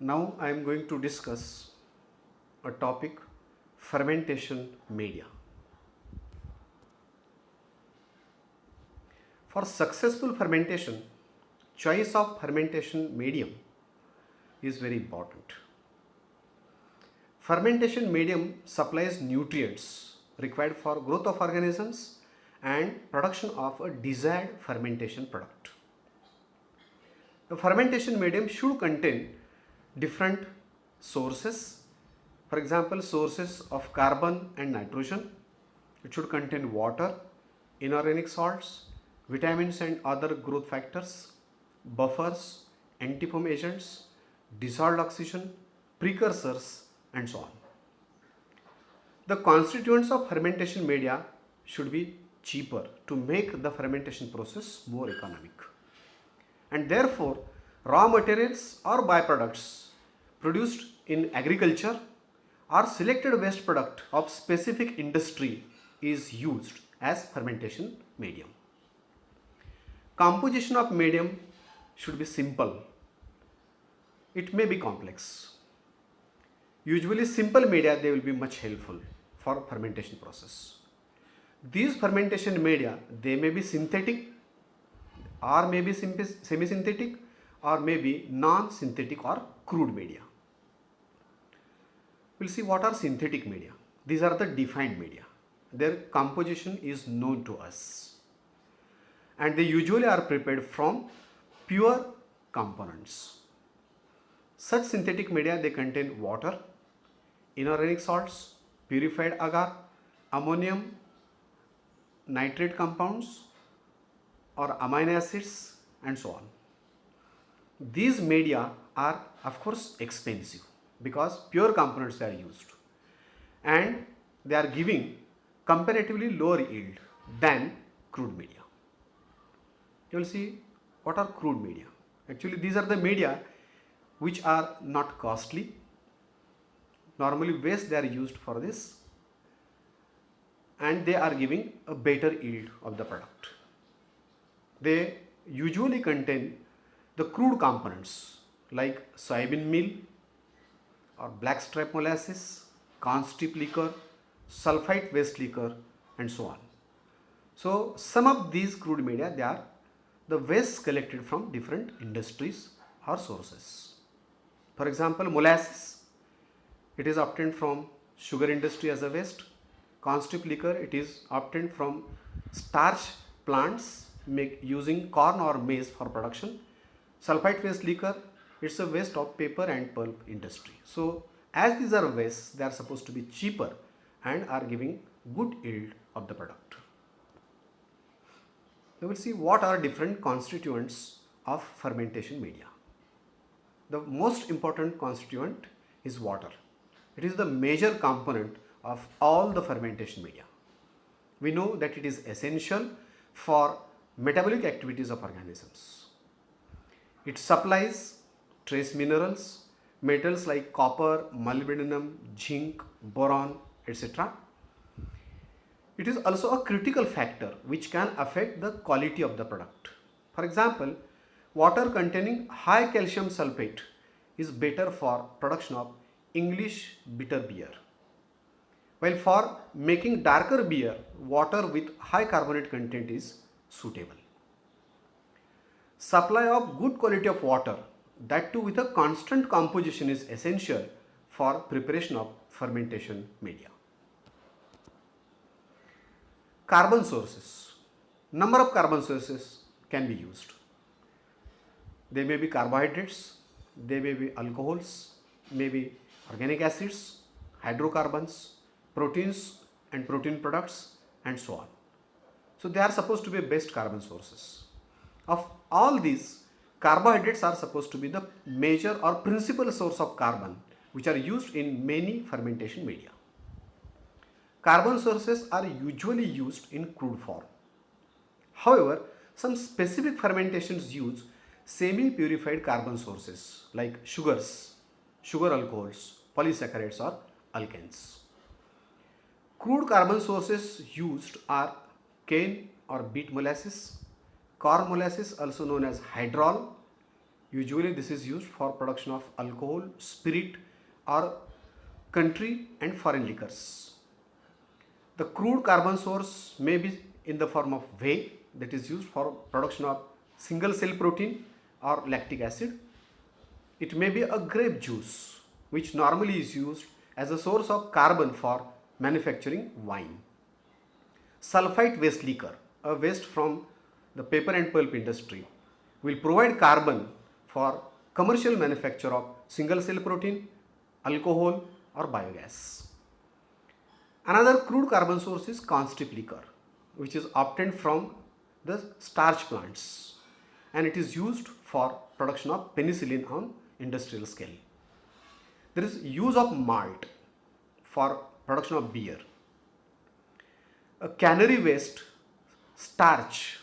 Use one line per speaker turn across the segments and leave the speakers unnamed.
Now I am going to discuss a topic, fermentation media. For successful fermentation, choice of fermentation medium is very important. Fermentation medium supplies nutrients required for growth of organisms and production of a desired fermentation product. The fermentation medium should contain different sources. For example, sources of carbon and nitrogen. It should contain water, inorganic salts, vitamins and other growth factors, buffers, antifoam agents, dissolved oxygen, precursors, and so on. The constituents of fermentation media should be cheaper to make the fermentation process more economic. And therefore, raw materials or byproducts produced in agriculture or selected waste product of specific industry is used as fermentation medium. Composition of medium should be simple. It may be complex. Usually simple media they will be much helpful for fermentation process. These fermentation media they may be synthetic or may be semi-synthetic or may be non-synthetic or crude media. We'll see what are synthetic media. These are the defined media. Their composition is known to us and they usually are prepared from pure components. Such synthetic media they contain water, inorganic salts, purified agar, ammonium nitrate compounds or amino acids and so on. These media are of course expensive because pure components are used and they are giving comparatively lower yield than crude media. You will see what are crude media. Actually these are the media which are not costly. Normally waste they are used for this and they are giving a better yield of the product. They usually contain the crude components like soybean meal or blackstrap molasses, corn strip liquor, sulfite waste liquor and so on. So some of these crude media they are the waste collected from different industries or sources. For example, molasses, it is obtained from sugar industry as a waste. Corn strip liquor, it is obtained from starch plants using corn or maize for production. Sulfite waste liquor, it's a waste of paper and pulp industry. So as these are wastes, they are supposed to be cheaper and are giving good yield of the product. We will see what are different constituents of fermentation media. The most important constituent is water. It is the major component of all the fermentation media. We know that it is essential for metabolic activities of organisms. It supplies trace minerals, metals like copper, molybdenum, zinc, boron, etc. It is also a critical factor which can affect the quality of the product. For example, water containing high calcium sulfate is better for production of English bitter beer. While for making darker beer, water with high carbonate content is suitable. Supply of good quality of water, that too with a constant composition, is essential for preparation of fermentation media. Carbon sources. Number of carbon sources can be used. They may be carbohydrates, they may be alcohols, maybe organic acids, hydrocarbons, proteins and protein products and so on. So they are supposed to be best carbon sources. Of all these, carbohydrates are supposed to be the major or principal source of carbon which are used in many fermentation media. Carbon sources are usually used in crude form. However, some specific fermentations use semi-purified carbon sources like sugars, sugar alcohols, polysaccharides or alkanes. Crude carbon sources used are cane or beet molasses, corn molasses also known as hydrol, Usually this is used for production of alcohol, spirit or country and foreign liquors. The crude carbon source may be in the form of whey, that is used for production of single cell protein or lactic acid. It may be a grape juice, which normally is used as a source of carbon for manufacturing wine. Sulfite waste liquor, a waste from the paper and pulp industry, will provide carbon for commercial manufacture of single cell protein, alcohol or biogas. Another crude carbon source is corn strip liquor, which is obtained from the starch plants, and it is used for production of penicillin on industrial scale. There is use of malt for production of beer. A cannery waste starch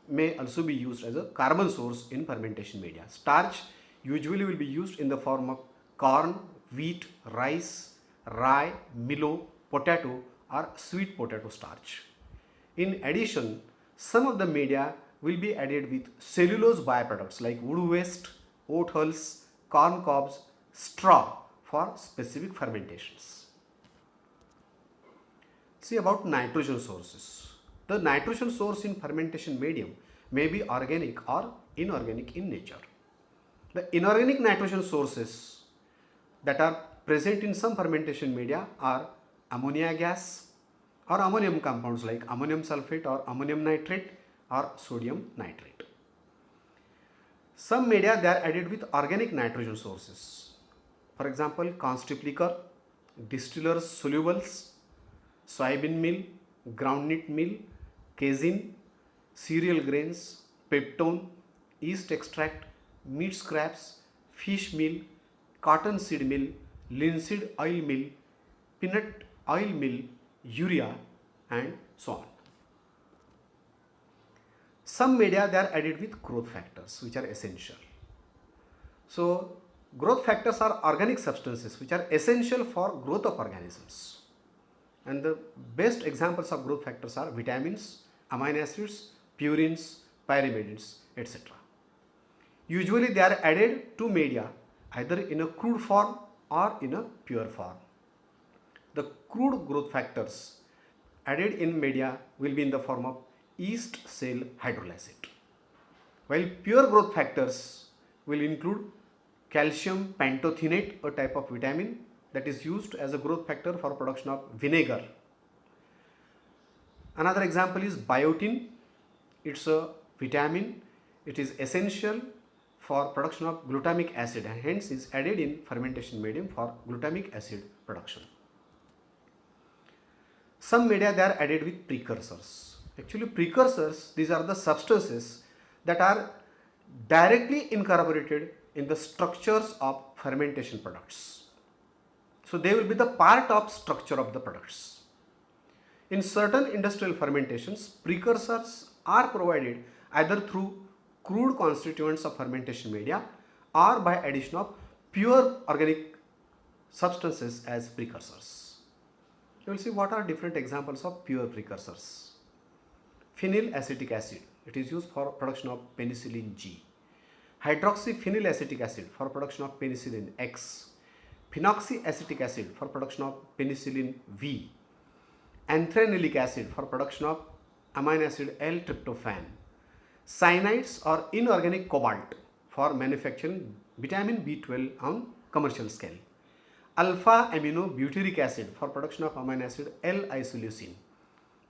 may also be used as a carbon source in fermentation media. Starch usually will be used in the form of corn, wheat, rice, rye, milo, potato or sweet potato starch. In addition, some of the media will be added with cellulose byproducts like wood waste, oat hulls, corn cobs, straw for specific fermentations. See about nitrogen sources. The nitrogen source in fermentation medium may be organic or inorganic in nature. The inorganic nitrogen sources that are present in some fermentation media are ammonia gas or ammonium compounds like ammonium sulfate or ammonium nitrate or sodium nitrate. Some media they are added with organic nitrogen sources. For example, corn strip liquor, distillers solubles, soybean meal, groundnut meal, casein, cereal grains, peptone, yeast extract, meat scraps, fish meal, cotton seed meal, linseed oil meal, peanut oil meal, urea and so on. Some media they are added with growth factors which are essential. So growth factors are organic substances which are essential for growth of organisms. And the best examples of growth factors are vitamins, amino acids, purines, pyrimidines, etc. Usually they are added to media either in a crude form or in a pure form. The crude growth factors added in media will be in the form of yeast cell hydrolysate, while pure growth factors will include calcium pantothenate, a type of vitamin that is used as a growth factor for production of vinegar. Another example is biotin. It's a vitamin. It is essential for production of glutamic acid and hence is added in fermentation medium for glutamic acid production. Some media they are added with precursors. Actually precursors, these are the substances that are directly incorporated in the structures of fermentation products. So they will be the part of structure of the products. In certain industrial fermentations, precursors are provided either through crude constituents of fermentation media or by addition of pure organic substances as precursors. You will see what are different examples of pure precursors. Phenyl acetic acid, it is used for production of penicillin G. Hydroxyphenyl acetic acid for production of penicillin X. Phenoxyacetic acid for production of penicillin V. Anthranilic acid for production of amino acid L-tryptophan. Cyanides or inorganic cobalt for manufacturing vitamin B12 on commercial scale. Alpha amino butyric acid for production of amino acid L-isoleucine.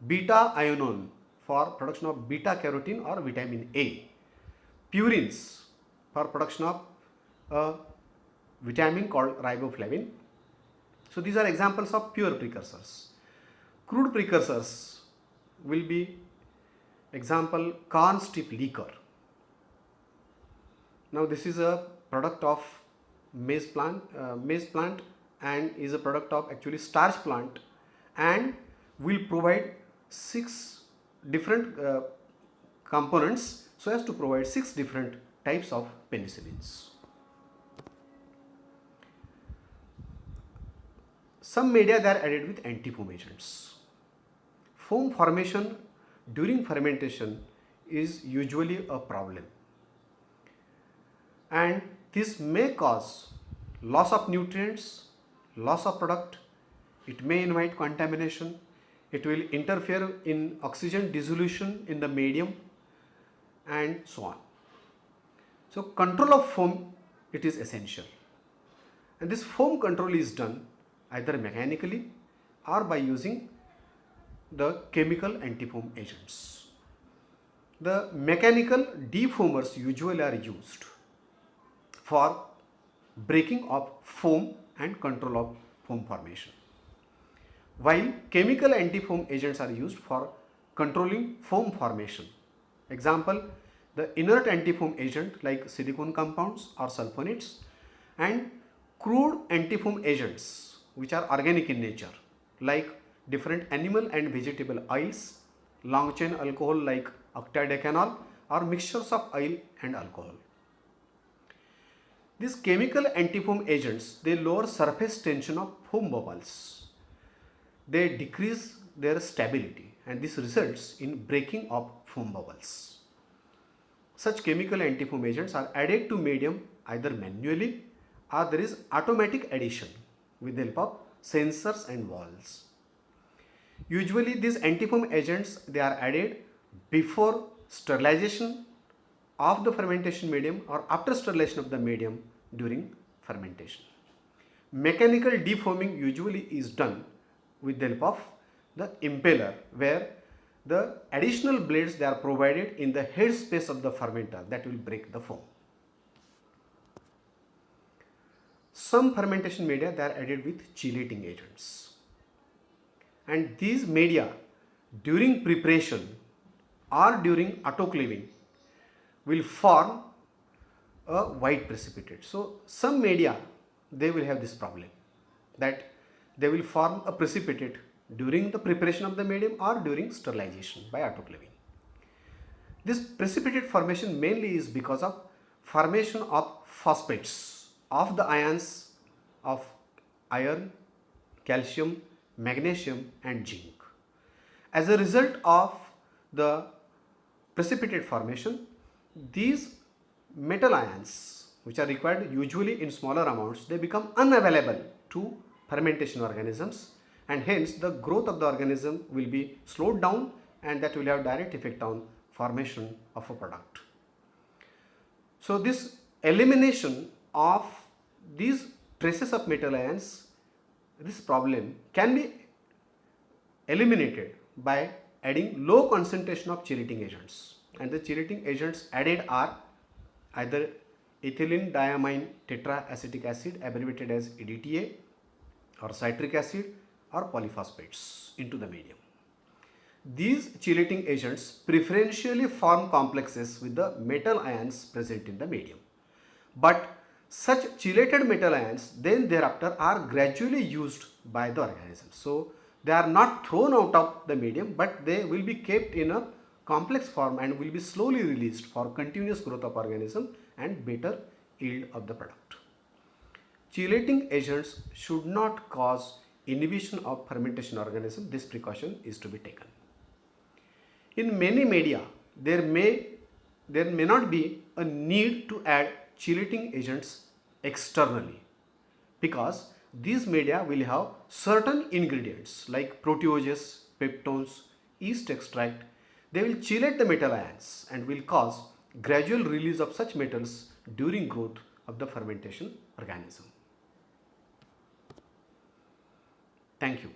Beta ionone for production of beta carotene or vitamin A. Purines for production of a vitamin called riboflavin. So these are examples of pure precursors. Crude precursors will be example corn strip liquor. Now this is a product of maize plant and is a product of actually starch plant and will provide 6 different components so as to provide 6 different types of penicillins. Some media they are added with anti-foam agents. Foam formation during fermentation is usually a problem, and this may cause loss of nutrients, loss of product. It may invite contamination. It will interfere in oxygen dissolution in the medium and so on. So control of foam, it is essential, and this foam control is done either mechanically or by using the chemical anti-foam agents. The mechanical defoamers usually are used for breaking of foam and control of foam formation, while chemical anti-foam agents are used for controlling foam formation. Example, the inert anti-foam agent like silicone compounds or sulfonates, and crude anti-foam agents which are organic in nature like different animal and vegetable oils, long chain alcohol like octadecanol, or mixtures of oil and alcohol. These chemical anti-foam agents, they lower surface tension of foam bubbles. They decrease their stability, and this results in breaking of foam bubbles. Such chemical anti-foam agents are added to medium either manually or there is automatic addition with the help of sensors and valves. Usually these anti-foam agents, they are added before sterilization of the fermentation medium or after sterilization of the medium during fermentation. Mechanical defoaming usually is done with the help of the impeller, where the additional blades, they are provided in the head space of the fermenter that will break the foam. Some fermentation media, they are added with chelating agents, and these media during preparation or during autoclaving will form a white precipitate. So some media, they will have this problem that they will form a precipitate during the preparation of the medium or during sterilization by autoclaving. This precipitate formation mainly is because of formation of phosphates of the ions of iron, calcium, magnesium and zinc. As a result of the precipitate formation, these metal ions, which are required usually in smaller amounts, they become unavailable to fermentation organisms, and hence the growth of the organism will be slowed down, and that will have direct effect on formation of a product. So this elimination of these traces of metal ions, this problem can be eliminated by adding low concentration of chelating agents, and the chelating agents added are either ethylene diamine tetraacetic acid, abbreviated as EDTA, or citric acid, or polyphosphates into the medium. These chelating agents preferentially form complexes with the metal ions present in the medium, but such chelated metal ions then thereafter are gradually used by the organism. So they are not thrown out of the medium, but they will be kept in a complex form and will be slowly released for continuous growth of organism and better yield of the product. Chelating agents should not cause inhibition of fermentation organism. This precaution is to be taken. In many media, there may not be a need to add chelating agents externally, because these media will have certain ingredients like proteases, peptones, yeast extract. They will chelate the metal ions and will cause gradual release of such metals during growth of the fermentation organism. Thank you.